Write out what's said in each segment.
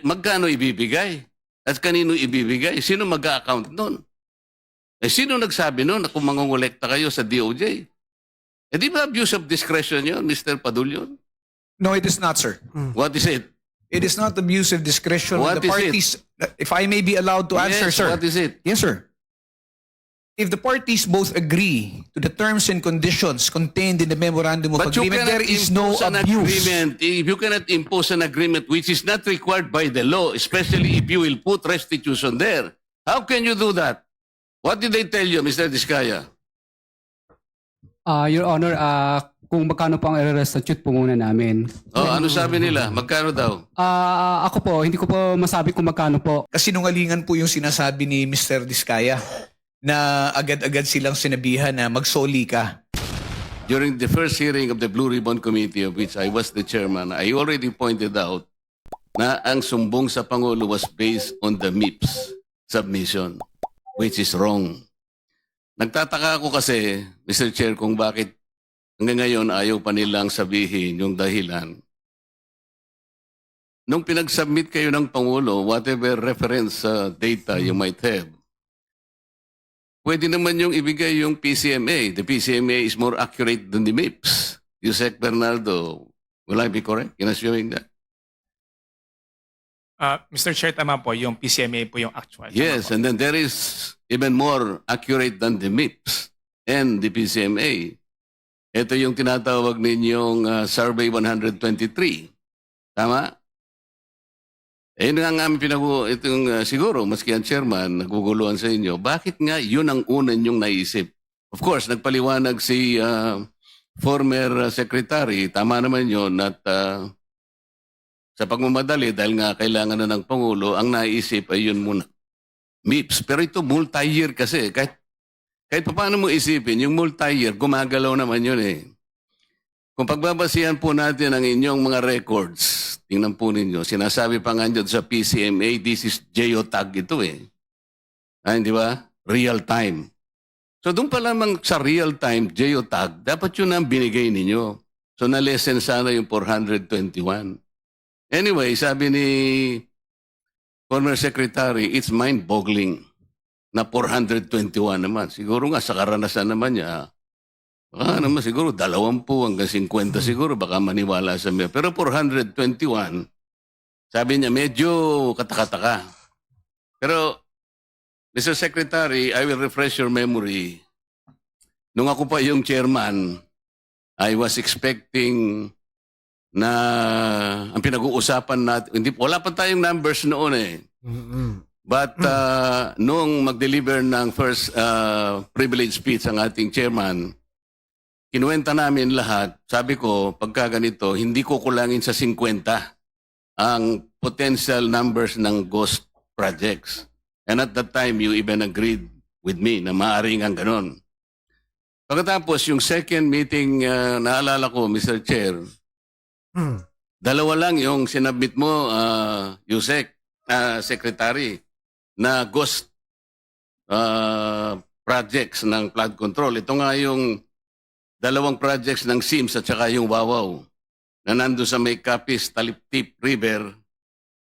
Magkano ibibigay? At kanino ibibigay? Sino mag-a-account nun? Sino nagsabi nun na kung mangongolekta kayo sa DOJ? Di ba abuse of discretion yun, Mr. Padulyon? No, it is not, sir. What is it? It is not abuse of discretion. What The is parties, if I may be allowed to answer, Yes, sir. what is it? Yes, sir. If the parties both agree to the terms and conditions contained in the memorandum of But you agreement, cannot there is no impose an abuse. agreement. If you cannot impose an agreement which is not required by the law, especially if you will put restitution there, how can you do that? What did they tell you, Mr. Diskaya? Your Honor, kung magkano po ang i-restitute po muna namin. Ano sabi nila? Magkano daw? Ako po, hindi ko po masabi kung magkano po. Kasinungalingan po yung sinasabi ni Mr. Diskaya na agad-agad silang sinabihan na magsoli ka. During the first hearing of the Blue Ribbon Committee, of which I was the chairman, I already pointed out na ang sumbong sa Pangulo was based on the MIPS submission, which is wrong. Nagtataka ako kasi, Mr. Chair, kung bakit hanggang ngayon ayaw pa nilang sabihin yung dahilan. Nung pinag-submit kayo ng Pangulo, whatever reference data you might have, pwede naman yung ibigay yung PCMA. The PCMA is more accurate than the MIPS. Yusek Bernardo, will I be correct in assuming that? Mr. Chair, tama po, yung PCMA po yung actual. Yes, and then there is even more accurate than the MIPS and the PCMA. Ito yung tinatawag ninyong Survey 123. Tama? Nga nga itong siguro, maski ang chairman, naguguluhan sa inyo, bakit nga yun ang una nyong naisip? Of course, nagpaliwanag si former secretary, tama naman yun, at sa pagmamadali, dahil nga kailangan na ng Pangulo, ang naisip ay yun muna. MIPS. Pero ito multi-year kasi. Kahit paano mo isipin, yung multi-year, gumagalaw naman yun eh. Kung pagbabasihan po natin ang inyong mga records, tingnan po ninyo, sinasabi pa nga dyan sa PCMA, this is geotag ito eh. Di ba? Real time. So doon pa lamang sa real time, geotag, dapat yun ang binigay ninyo. So na-lessen sana yung 421. Anyway, sabi ni former secretary, it's mind-boggling na 421 naman. Siguro nga sa karanasan naman niya, baka naman siguro 20 hanggang 50 siguro, baka maniwala sa mga. Pero 421, sabi niya medyo katakataka. Pero, Mr. Secretary, I will refresh your memory. Nung ako pa yung chairman, I was expecting na ang pinag-uusapan natin, wala pa tayong numbers noon eh. But nung mag-deliver ng first privilege speech ang ating chairman, kinuwenta namin lahat. Sabi ko, pagka ganito, hindi ko kulangin sa 50 ang potential numbers ng ghost projects. And at that time, you even agreed with me na maaaring ang ganon. Pagkatapos, yung second meeting, naalala ko, Mr. Chair, dalawa lang yung sinabit mo, Yusek, Secretary, na ghost projects ng flood control. Ito nga yung dalawang projects ng SIMS at saka yung Wawaw na nando sa may Capiz, Taliptip River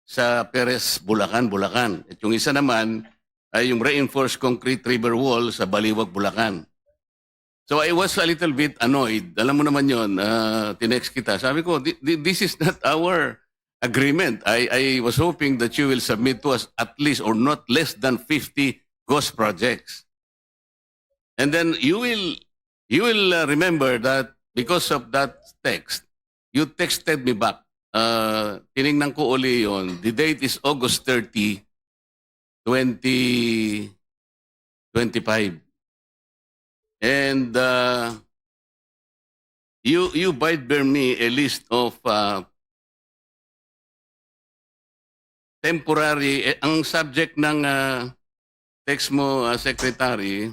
sa Perez, Bulacan. At yung isa naman ay yung reinforced concrete river wall sa Baliwag, Bulacan. So I was a little bit annoyed. Alam mo naman yun, tinext kita. Sabi ko, this is not our agreement. I was hoping that you will submit to us at least or not less than 50 ghost projects. And then you will remember that because of that text, you texted me back. Tiningnan ko uli yun. The date is August 30, 2025. And you bear me a list of temporary, ang subject ng text mo, Secretary,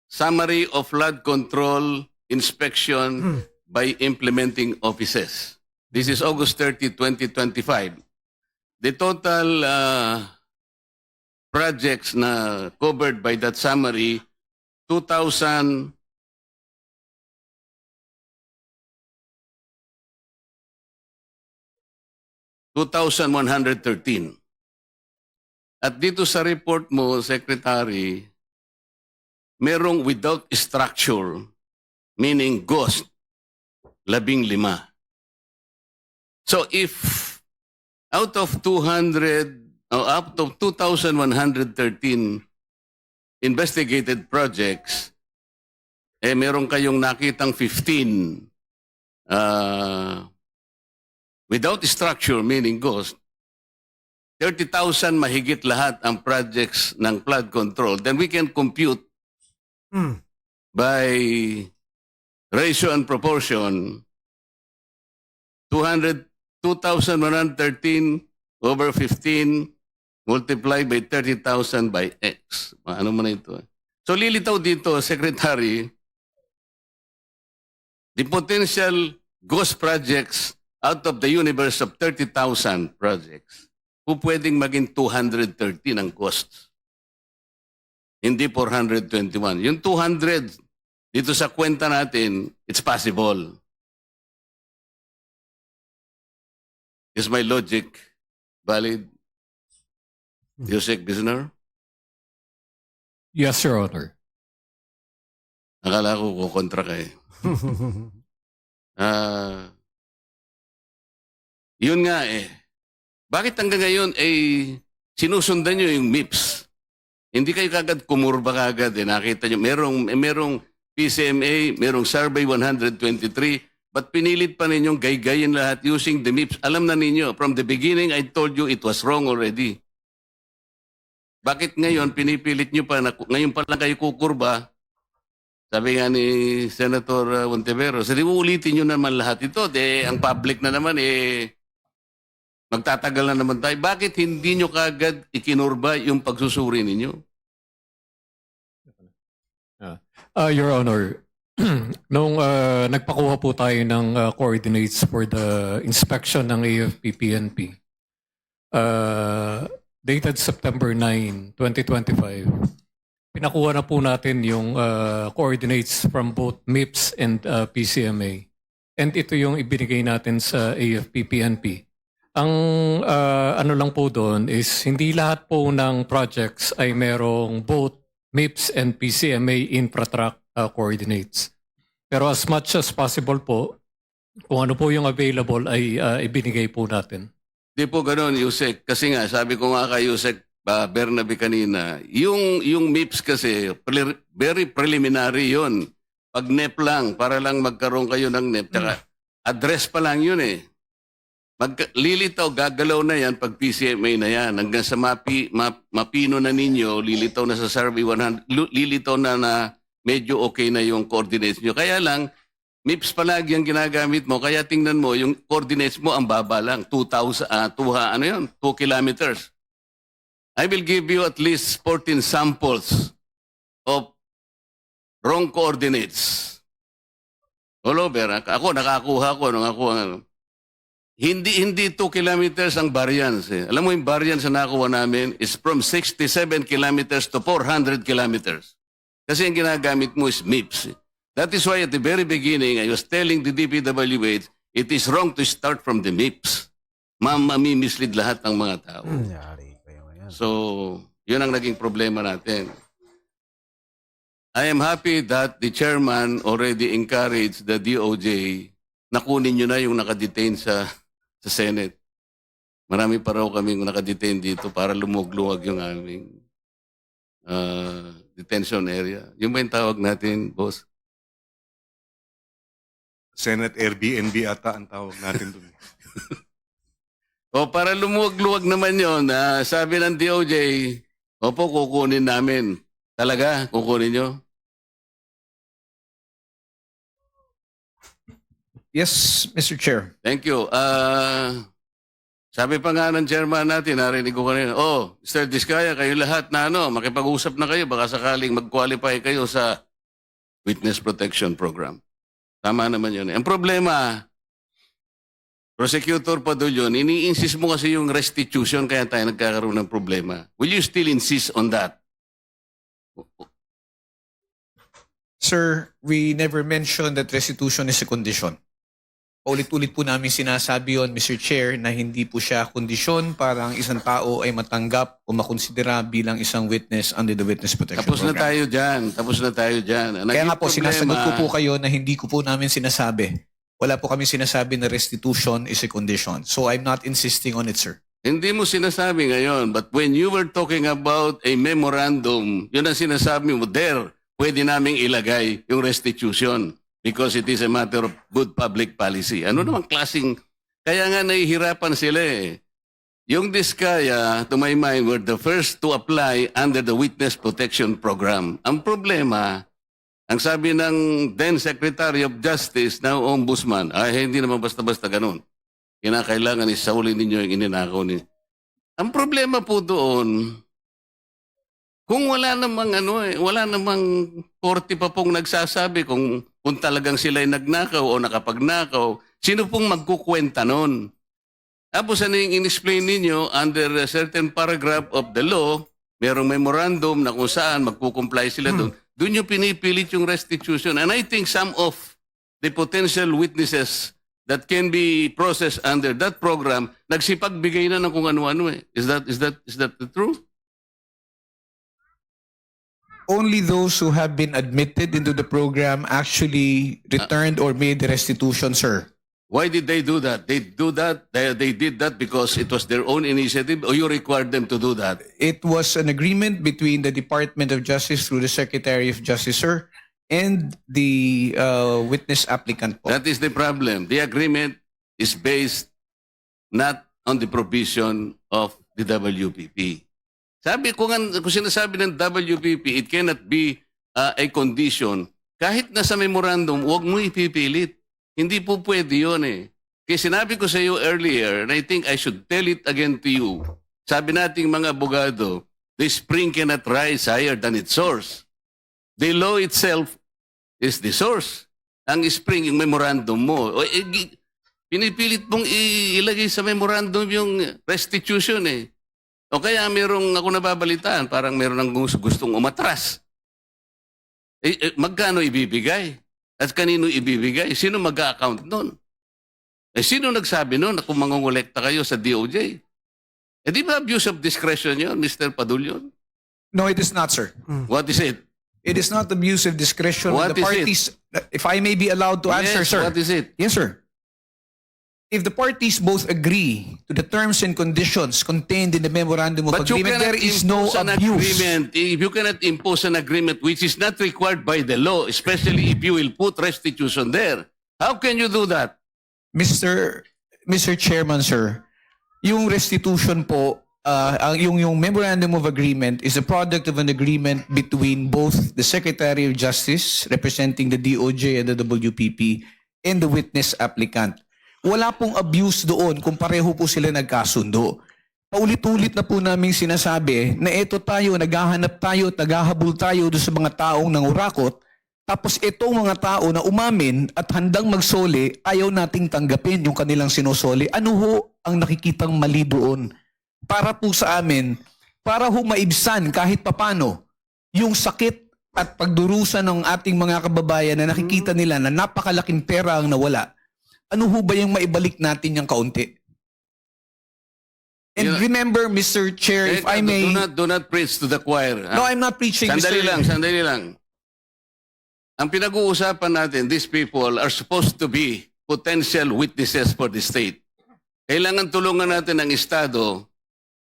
Summary of Flood Control Inspection by Implementing Offices. This is August 30, 2025. The total projects na covered by that summary, 2,000 2,113. At dito sa report mo, Secretary, merong without structure, meaning ghost, 15. So if out of 2,113 investigated projects, meron kayong nakitang 15 without structure, meaning ghost, 30,000 mahigit lahat ang projects ng flood control, then we can compute by ratio and proportion 2,113 over 15 multiplied by 30,000 by X. Ano man ito? So lilitaw dito, Secretary, the potential ghost projects out of the universe of 30,000 projects, pwedeng maging 213 ang costs. Hindi 421. Yung 200, dito sa kwenta natin, it's possible. Is my logic valid? Yusek Bisner? Yes, Your Honor. Akala ko kukontra ka eh. Yun nga eh. Bakit hanggang ngayon sinusundan nyo yung MIPS? Hindi kayo kagad kumurba kagad eh. Nakita nyo, merong PCMA, merong Survey 123, but pinilit pa ninyong gaygayin lahat using the MIPS. Alam na ninyo, from the beginning, I told you it was wrong already. Bakit ngayon, pinipilit nyo pa, ngayon pa lang kayo kukurba? Sabi nga ni Senator Montevero, sabi ulitin nyo naman lahat ito. Ang public na naman, magtatagal na naman tayo. Bakit hindi nyo kagad ikinurba yung pagsusuri ninyo? Your Honor, nung nagpakuha po tayo ng coordinates for the inspection ng AFP-PNP, dated September 9, 2025, pinakuha na po natin yung coordinates from both MIPS and PCMA. And ito yung ibinigay natin sa AFP-PNP. Ang ano lang po doon is hindi lahat po ng projects ay merong both MIPS and PCMA infratrack coordinates. Pero as much as possible po, kung ano po yung available ay ibinigay po natin. Di po ganoon, Yusek. Kasi nga, sabi ko nga kay Yusek Bernabe kanina, yung MIPS kasi, very preliminary yon. Pag NEP lang, para lang magkaroon kayo ng NEP. Tsaka, address pa lang yun eh. Lilitaw, gagalaw na yan pag PCMA na yan. Hanggang sa mapino na ninyo, lilitaw na sa Survey 100, lilitaw na medyo okay na yung coordinates nyo. Kaya lang, MIPS palagi ang ginagamit mo, kaya tingnan mo, yung coordinates mo ang baba lang, 2 kilometers. I will give you at least 14 samples of wrong coordinates. All over. Ako, nakakuha ko nung ako, Hindi 2 kilometers ang variance. Alam mo yung variance na nakuha namin is from 67 kilometers to 400 kilometers. Kasi ang ginagamit mo is MIPS. That is why at the very beginning, I was telling the DPWH, it is wrong to start from the MIPS. Mamamislead lahat ng mga tao. So, yun ang naging problema natin. I am happy that the chairman already encouraged the DOJ na kunin nyo na yung nakadetain sa Senate. Marami pa raw kaming nakadetain dito para lumugluwag yung aming detention area. Yung ba yung tawag natin, boss? Senate Airbnb ata ang tawag natin doon. O para lumuwag-luwag naman yun, sabi ng DOJ, opo, kukunin namin. Talaga, kukunin nyo? Yes, Mr. Chair. Thank you. Sabi pa nga ng chairman natin, narinig ko kanina, Mr. Diskaya, kayo lahat na makipag-usap na kayo, baka sakaling mag-qualify kayo sa Witness Protection Program. Tama naman yun. Ang problema, Prosecutor Padulyon, ini-insist mo kasi yung restitution kaya tayo nagkakaroon ng problema. Will you still insist on that? Sir, we never mentioned that restitution is a condition. Paulit-ulit po namin sinasabi yon, Mr. Chair, na hindi po siya kondisyon para ang isang tao ay matanggap o makonsidera bilang isang witness under the Witness Protection Tapos na Program. tayo dyan. Tapos na tayo dyan. Ang Kaya naging nga po, problema- sinasagot ko po kayo na hindi ko po namin sinasabi. Wala po kami sinasabi na restitution is a condition. So I'm not insisting on it, sir. Hindi mo sinasabi ngayon, but when you were talking about a memorandum, yun ang sinasabi mo, there, pwede naming ilagay yung restitution because it is a matter of good public policy. Ano namang klaseng, kaya nga nahihirapan sila eh. Yung Diskaya, to my mind, were the first to apply under the Witness Protection Program. Ang problema, ang sabi ng then Secretary of Justice, now Ombudsman, ay hindi naman basta-basta ganun. Kinakailangan isaulin ninyo yung ininakaw niyo. Ang problema po doon, kung wala namang wala namang korte pa pong nagsasabi kung talagang sila ay nagnakaw o nakapagnakaw, sino pong magkukwenta nun? Tapos ano yung in-explain ninyo under a certain paragraph of the law, merong memorandum na kung saan magkukomply sila doon. Doon yung pinipilit yung restitution. And I think some of the potential witnesses that can be processed under that program, nagsipagbigay na ng kung ano-ano eh. Is that the truth? Only those who have been admitted into the program actually returned or made the restitution, sir. Why did they do that? They did that because it was their own initiative or you required them to do that? It was an agreement between the Department of Justice through the Secretary of Justice, sir, and the witness applicant po. That is the problem. The agreement is based not on the provision of the WPP. Sabi ko nga, kung sinasabi ng WPP, it cannot be a condition. Kahit nasa memorandum, huwag mo ipipilit. Hindi po pwede yun eh. Kaya sinabi ko sa iyo earlier, and I think I should tell it again to you, sabi nating mga abogado, the spring cannot rise higher than its source. The law itself is the source. Ang spring, yung memorandum mo. Pinipilit mong ilagay sa memorandum yung restitution eh. O kaya merong ako nababalitaan, parang meron ng gustong umatras. Magkano ibibigay? At kanino ibibigay? Sino mag-a-account nun? Sino nagsabi nun na kung mangongolekta kayo sa DOJ? Di ba abuse of discretion yun, Mr. Padulyon? No, it is not, sir. What is it? It is not abuse of discretion. What The is parties, if I may be allowed to answer, Yes, sir. what is it? Yes, sir. If the parties both agree to the terms and conditions contained in the memorandum of But you agreement, cannot there is no impose an abuse. agreement. If you cannot impose an agreement which is not required by the law, especially if you will put restitution there. How can you do that? Mr. Chairman, sir, yung restitution po, yung memorandum of agreement is a product of an agreement between both the Secretary of Justice representing the DOJ and the WPP and the witness applicant. Wala pong abuse doon kung pareho po sila nagkasundo. Paulit-ulit na po namin sinasabi na ito tayo, naghahanap tayo, naghahabol tayo doon sa mga taong nangurakot, tapos itong mga tao na umamin at handang magsoli, ayaw nating tanggapin yung kanilang sinusoli. Ano ho ang nakikitang mali doon? Para po sa amin, para ho maibsan kahit papano yung sakit at pagdurusa ng ating mga kababayan na nakikita nila na napakalaking pera ang nawala. Ano ho ba yung maibalik natin yung kaunti? And remember, Mr. Chair, if I may... Do not preach to the choir. No, I'm not preaching, Sandali Mr. sandali lang. Ang pinag-uusapan natin, these people are supposed to be potential witnesses for the state. Kailangan tulungan natin ang Estado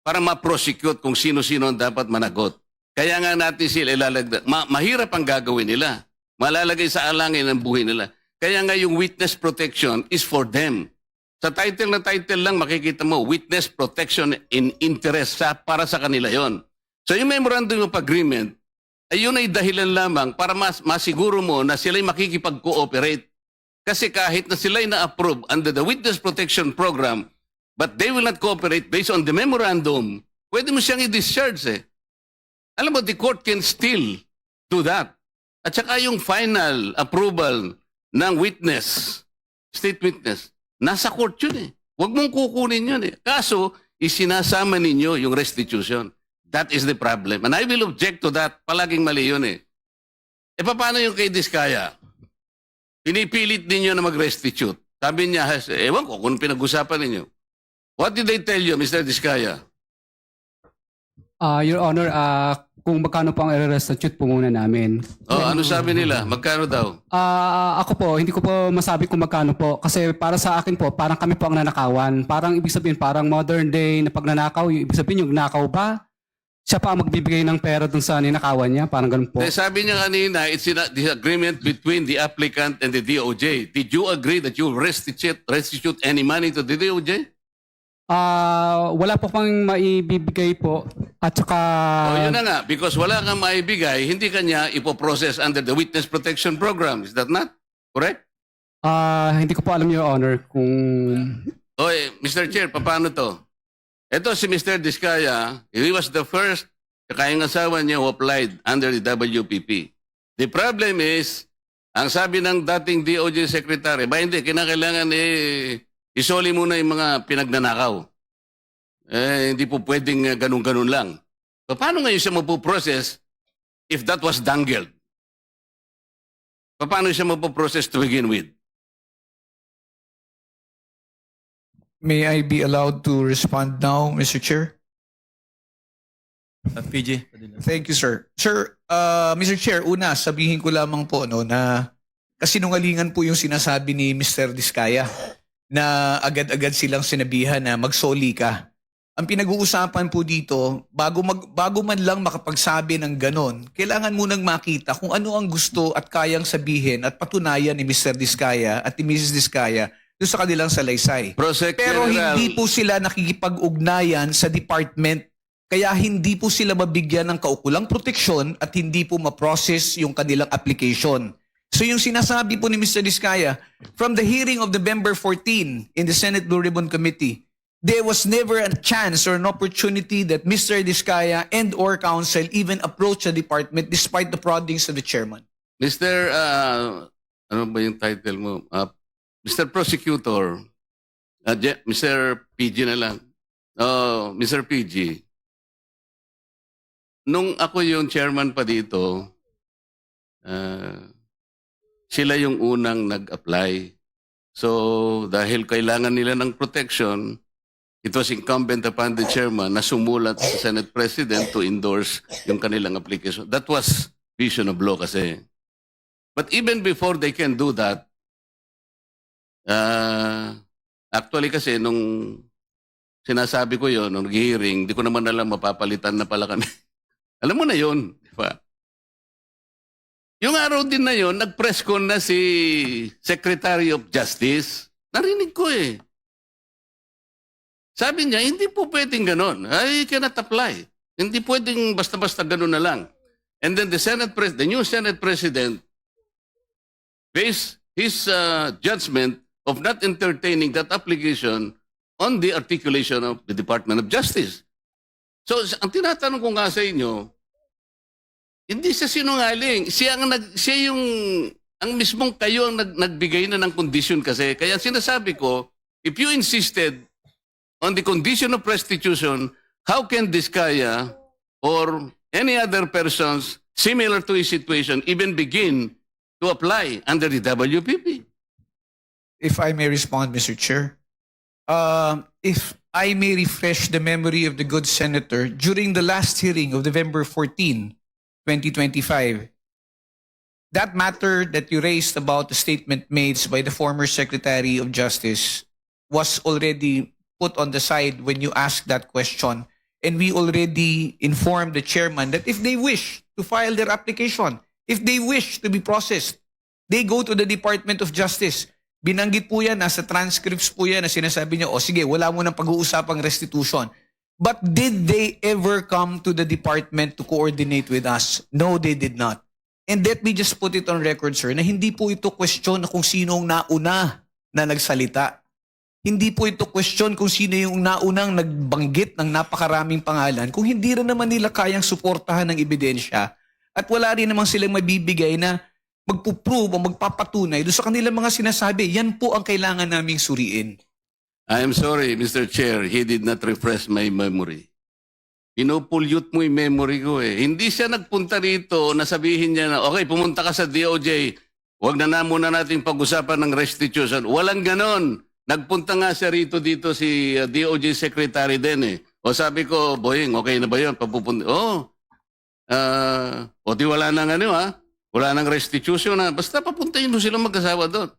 para ma-prosecute kung sino-sino ang dapat managot. Kaya nga natin sila ilalagdag. Mahirap ang gagawin nila. Malalagay sa alangin ang buhay nila. Kaya nga yung witness protection is for them. Sa title lang makikita mo, witness protection in interest para sa kanila yon. So yung memorandum of agreement, ay yun ay dahilan lamang para masiguro mo na sila'y makikipag-cooperate. Kasi kahit na sila'y na-approve under the witness protection program, but they will not cooperate based on the memorandum, pwede mo siyang i-discharge eh. Alam mo, the court can still do that. At saka yung final approval ng witness, state witness, nasa court yun eh. Huwag mong kukunin yun eh. Kaso, isinasama ninyo yung restitution. That is the problem. And I will object to that. Palaging mali yun eh. E paano yung kay Diskaya? Pinipilit ninyo na mag-restitute. Sabi niya, ewan ko kung pinag-usapan ninyo. What did they tell you, Mr. Diskaya? Your Honor, kung magkano po ang i-restitute po muna namin. Oh, ano sabi nila? Magkano daw? Ako po, hindi ko po masabi kung magkano po. Kasi para sa akin po, parang kami po ang nanakawan. Parang ibig sabihin, parang modern day na pagnanakaw. Yung ibig sabihin, yung nakaw ba? Siya pa ang magbibigay ng pera dun sa ninakawan niya. Parang ganun po. Sabi niya kanina, it's a disagreement between the applicant and the DOJ. Did you agree that you restitute any money to the DOJ? Wala po pang maibibigay po. At saka... Yun na nga, because wala kang maibigay, hindi kanya ipoprocess under the Witness Protection Program. Is that not correct? hindi ko po alam, Your Honor, kung... Mr. Chair, paano to? Ito si Mr. Diskaya, he was the first kayang asawa niya who applied under the WPP. The problem is, ang sabi ng dating DOJ Secretary, hindi, kinakailangan isoli muna yung mga pinagnanakaw. Hindi po pwedeng ganun-ganun lang. So, paano ngayon siya mapuprocess if that was dangled? Paano siya mapuprocess to begin with? May I be allowed to respond now, Mr. Chair? PG. Thank you, sir. Sir, Mr. Chair, una, sabihin ko lamang po na kasinungalingan po yung sinasabi ni Mr. Diskaya na agad-agad silang sinabihan na magsoli ka. Ang pinag-uusapan po dito, bago man lang makapagsabi ng ganon, kailangan munang makita kung ano ang gusto at kayang sabihin at patunayan ni Mr. Diskaya at ni Mrs. Diskaya doon sa kanilang salaysay. Prosec Pero General, hindi po sila nakikipag-ugnayan sa department, kaya hindi po sila mabigyan ng kaukulang proteksyon at hindi po ma-process yung kanilang application. So yung sinasabi po ni Mr. Diskaya, from the hearing of November 14 in the Senate Blue Ribbon Committee, there was never a chance or an opportunity that Mr. Diskaya and or counsel even approach the department despite the proddings of the chairman. Mr. Ano ba yung title mo? Mr. Prosecutor, Mr. PG na lang. Mr. PG, nung ako yung chairman pa dito, sila yung unang nag-apply. So, dahil kailangan nila ng protection, it was incumbent upon the chairman na sumulat sa Senate President to endorse yung kanilang application. That was vision of law kasi. But even before they can do that, actually kasi nung sinasabi ko yon nung hearing, di ko naman alam mapapalitan na pala kami. Alam mo na yon, di ba? Yung araw din na yon, nag-press con na si Secretary of Justice. Narinig ko eh. Sabi niya, hindi po pwedeng ganon. I cannot apply. Hindi pwedeng basta-basta ganon na lang. And then the new Senate President based his judgment of not entertaining that application on the articulation of the Department of Justice. So, ang tinatanong ko nga sa inyo, hindi siya sinungaling. Ang mismong kayo ang nagbigay na ng condition kasi. Kaya sinasabi ko, if you insisted on the condition of restitution, how can Diskaya or any other persons similar to his situation even begin to apply under the WPP? If I may respond, Mr. Chair. If I may refresh the memory of the good senator, during the last hearing of November 14, 2025, that matter that you raised about the statement made by the former Secretary of Justice was already put on the side when you asked that question. And we already informed the chairman that if they wish to file their application, if they wish to be processed, they go to the Department of Justice. Binanggit po yan, nasa transcripts po yan na sinasabi niya, sige, wala mo ng pag-uusapang restitution. But did they ever come to the department to coordinate with us? No, they did not. And let me just put it on record, sir, na hindi po ito question na kung sino ang nauna na nagsalita. Hindi po ito question kung sino yung naunang nagbanggit ng napakaraming pangalan kung hindi rin naman nila kayang suportahan ng ebidensya at wala rin namang silang mabibigay na magpuprove o magpapatunay doon sa kanilang mga sinasabi. Yan po ang kailangan naming suriin. I am sorry, Mr. Chair, he did not refresh my memory. Pinupulyot mo yung memory ko eh. Hindi siya nagpunta rito na sabihin niya na, okay, pumunta ka sa DOJ, Huwag na muna nating pag-usapan ng restitution. Walang ganon. Nagpunta nga siya rito dito si DOJ Secretary din eh. O sabi ko, Boying, okay na ba yun? Papupunta. O di wala nang ano ha? Wala nang restitution na. Basta papuntayin mo sila mag-asawa doon.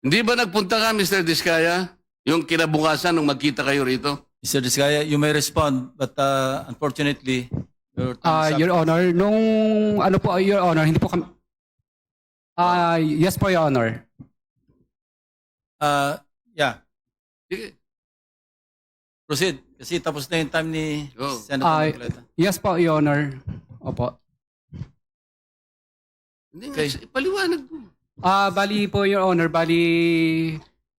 Hindi ba nagpunta ka, Mr. Diskaya? Yung kinabukasan nung magkita kayo rito? Mr. Diskaya, you may respond, but unfortunately, your time is up. Your Honor, nung ano po, Your Honor, hindi po kami... yes po, Your Honor. Yeah, Sige. proceed. Kasi tapos na yung time ni Go. Senator Marcoleta. Yes po, Your Honor. Opo. Hindi nga, paliwanag mo. Bali po, Your Honor,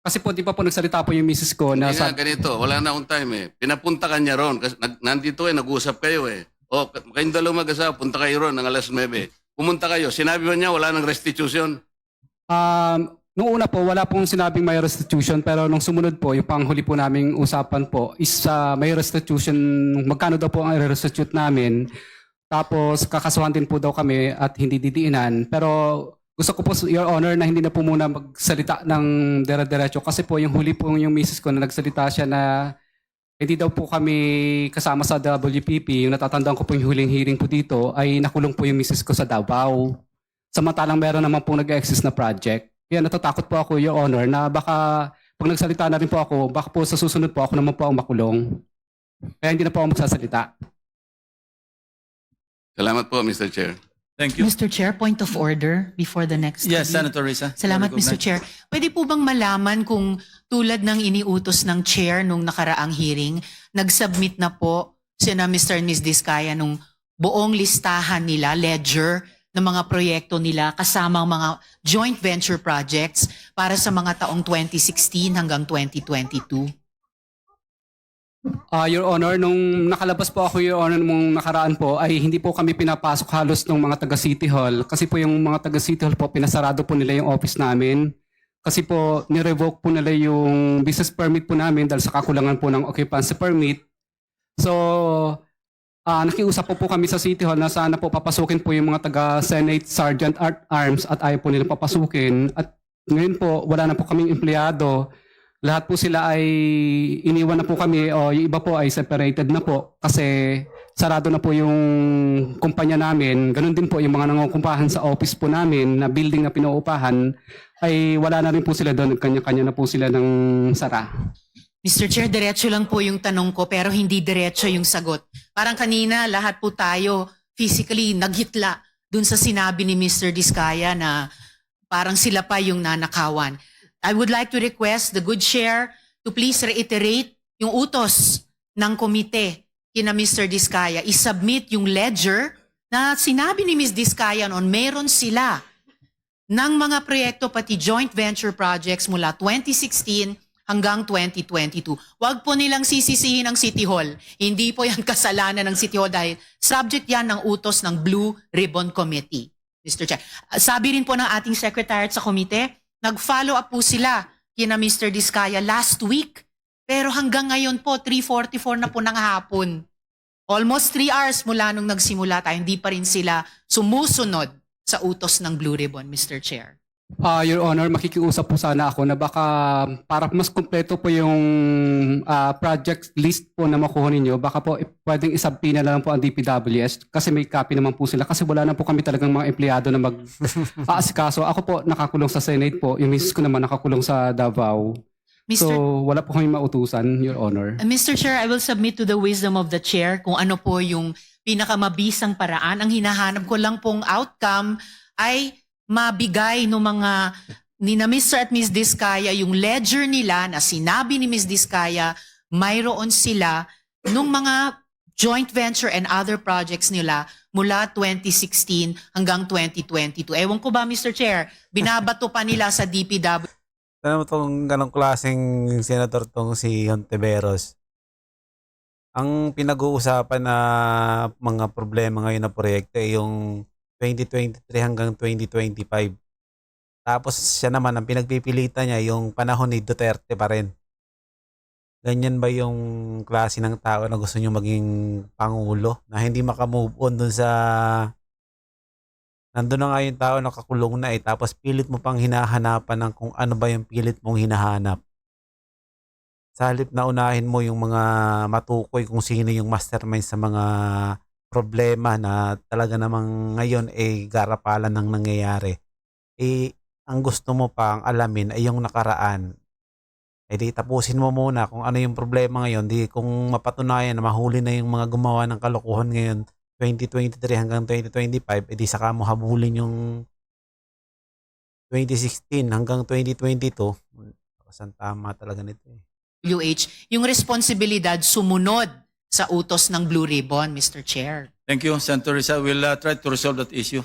kasi po, di pa po nagsalita po yung misis ko na Hindi nga, ganito. Wala na akong time eh. Pinapunta ka niya ron. Kasi nandito nag-usap kayo eh. O, kayong dalawang mag-asawa, punta kayo ron ng alas 9. Pumunta kayo. Sinabi ba niya wala ng restitution? Nung una po, wala pong sinabing may restitution, pero nung sumunod po, yung panghuli po naming usapan po is may restitution, magkano daw po ang i-restitute namin. Tapos kakasuhan din po daw kami at hindi didiinan. Pero gusto ko po, Your Honor, na hindi na po muna magsalita ng dire-diretso kasi po yung huli po yung misis ko na nagsalita siya na hindi daw po kami kasama sa WPP. Yung natatandaan ko po yung huling hearing po dito ay nakulong po yung misis ko sa Davao. Samantalang meron naman po nag-exist na project. Kaya natatakot po ako, Your Honor, na baka pag nagsalita na rin po ako, baka po sa susunod po ako naman po ang makulong. Kaya hindi na po ako magsasalita. Salamat po, Mr. Chair. Thank you. Mr. Chair, point of order before the next. Yes, hearing. Senator Risa. Salamat, Go Mr. next. Chair. Pwede po bang malaman kung tulad ng iniutos ng chair nung nakaraang hearing, nag-submit na po sina Mr. and Ms. Diskaya nung buong listahan nila, ledger, ng mga proyekto nila kasama ang mga joint venture projects para sa mga taong 2016 hanggang 2022? Your Honor, nung nakalabas po ako, Your Honor, nung nakaraan po, ay hindi po kami pinapasok halos ng mga taga City Hall. Kasi po yung mga taga City Hall po, pinasarado po nila yung office namin. Kasi po, nirevoke po nila yung business permit po namin dahil sa kakulangan po ng occupancy permit. So, nakiusap po kami sa City Hall na sana po papasukin po yung mga taga Senate Sergeant at Arms at ayaw po nilang papasukin. At ngayon po, wala na po kaming empleyado. Lahat po sila ay iniwan na po kami o yung iba po ay separated na po kasi sarado na po yung kumpanya namin. Ganun din po yung mga nangungumpahan sa office po namin na building na pinuupahan ay wala na rin po sila doon. Kanya-kanya na po sila ng sara. Mr. Chair, diretso lang po yung tanong ko pero hindi diretso yung sagot. Parang kanina, lahat po tayo physically naghitla dun sa sinabi ni Mr. Diskaya na parang sila pa yung nanakawan. I would like to request the good chair to please reiterate yung utos ng komite kina Mr. Diskaya. I-submit yung ledger na sinabi ni Ms. Diskaya noon, meron sila ng mga proyekto pati joint venture projects mula 2016 hanggang 2022. Huwag po nilang sisisihin ang City Hall. Hindi po yan kasalanan ng City Hall dahil subject yan ng utos ng Blue Ribbon Committee. Mr. Chair. Sabi rin po ng ating secretariat sa komite, nag-follow up po sila kina Mr. Diskaya last week. Pero hanggang ngayon po, 3:44 na po ng hapon. Almost 3 hours mula nung nagsimula tayo, hindi pa rin sila sumusunod sa utos ng Blue Ribbon, Mr. Chair. Your Honor, makikiusap po sana ako na baka para mas kumpleto po yung project list po na makuha ninyo, baka po pwedeng isabpina na lang po ang DPWS kasi may copy naman po sila kasi wala na po kami talagang mga empleyado na mag-aasikaso. Ako po nakakulong sa Senate po, yung misis ko naman nakakulong sa Davao. So wala po kami mautusan, Your Honor. Mr. Chair, I will submit to the wisdom of the chair kung ano po yung pinakamabisang paraan. Ang hinahanap ko lang pong outcome ay mabigay ng mga ni na Mr. at Ms. Diskaya yung ledger nila na sinabi ni Ms. Diskaya mayroon sila nung mga joint venture and other projects nila mula 2016 hanggang 2022. Ewan ko ba, Mr. Chair, binabato pa nila sa DPW. Alam mo itong ganong klaseng senator tong si Hontiveros. Ang pinag-uusapan na mga problema ngayon na proyekto ay yung 2023 hanggang 2025. Tapos siya naman, ang pinagpipilitan niya yung panahon ni Duterte pa rin. Ganyan ba yung klase ng tao na gusto niyo maging pangulo? Na hindi makamove on dun sa Nandun na nga yung tao nakakulong na tapos pilit mo pang hinahanapan ng kung ano ba yung pilit mong hinahanap. Sa halip na unahin mo yung mga matukoy kung sino yung mastermind sa mga problema na talaga namang ngayon garapalan ng nangyayari. Ang gusto mo pang alamin ay yung nakaraan. Di tapusin mo muna kung ano yung problema ngayon. Di kung mapatunayan na mahuli na yung mga gumawa ng kalokohan ngayon 2023 hanggang 2025, di saka mo habulin yung 2016 hanggang 2022. Kasan tama talaga nito eh. yung responsibilidad sumunod sa utos ng Blue Ribbon, Mr. Chair. Thank you, Senator Risa. We'll try to resolve that issue.